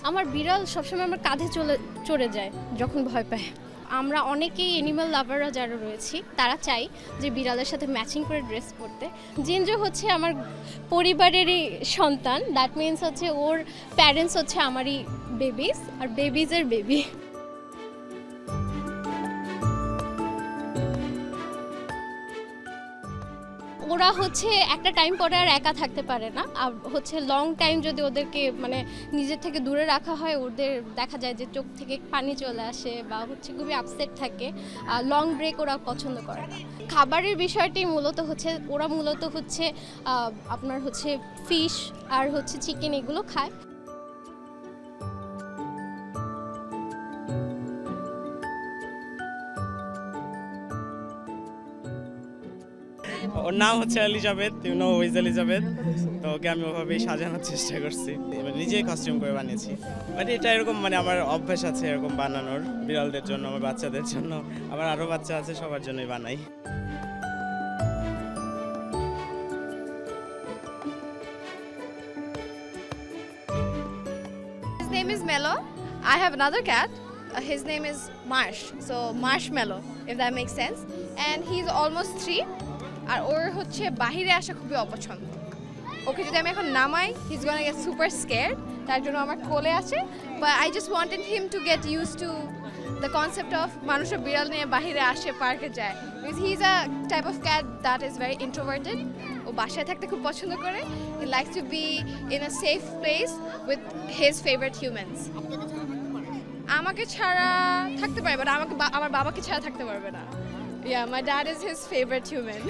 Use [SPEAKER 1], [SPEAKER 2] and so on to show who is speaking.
[SPEAKER 1] আমার বিড়াল সবসময় আমার কাঁধে চড়ে যায় যখন ভয় পায়। আমরা অনেকেই অ্যানিমাল লাভাররা যারা রয়েছি তারা চাই যে বিড়ালের সাথে ম্যাচিং করে ড্রেস পরতে। জিঞ্জো হচ্ছে আমার পরিবারেরই সন্তান, দ্যাট মিনস হচ্ছে ওর প্যারেন্টস হচ্ছে আমারই বেবিস আর বেবিজের বেবি। ওরা হচ্ছে একটা টাইম পরে আর একা থাকতে পারে না, আর হচ্ছে লং টাইম যদি ওদেরকে মানে নিজের থেকে দূরে রাখা হয় ওদের দেখা যায় যে চোখ থেকে পানি চলে আসে বা হচ্ছে খুবই আপসেট থাকে। লং ব্রেক ওরা পছন্দ করে না। খাবারের বিষয়টি মূলত হচ্ছে ওরা মূলত হচ্ছে আপনার হচ্ছে ফিশ আর হচ্ছে চিকেন এগুলো খায়।
[SPEAKER 2] ওর নাম হচ্ছে Elizabeth, you know who's Elizabeth. তো ওকে আমি ওভাবেই সাজানোর চেষ্টা করছি, এবার নিজেই কস্টিউম করে বানিয়েছি। বাট এটা এরকম মানে আমার অভ্যাস আছে এরকম বানানোর, বিড়ালদের জন্য, আমার বাচ্চাদের জন্য, আমার আরও বাচ্চা আছে, সবার জন্যই বানাই।
[SPEAKER 3] His name is Mello. I have another cat. His name is Marsh. So Marshmallow, if that makes sense. And he's almost 3. আর ওর হচ্ছে বাহিরে আসা খুবই অপছন্দ। ওকে যদি আমি এখন নামাই, he's gonna get super scared. তার জন্য আমার কোলে আছে। But I just wanted him to get used to the concept of মানুষের বিড়াল নিয়ে বাহিরে আসে, পার্কে যায়। Because he's a type of cat that is very introverted. ও বাসায় থাকতে খুব পছন্দ করে। He likes to be in a safe place with his favorite humans. আমাকে ছাড়া থাকতে পারে, বাট আমার বাবাকে ছাড়া থাকতে পারবে না। Yeah, my dad is his favorite human.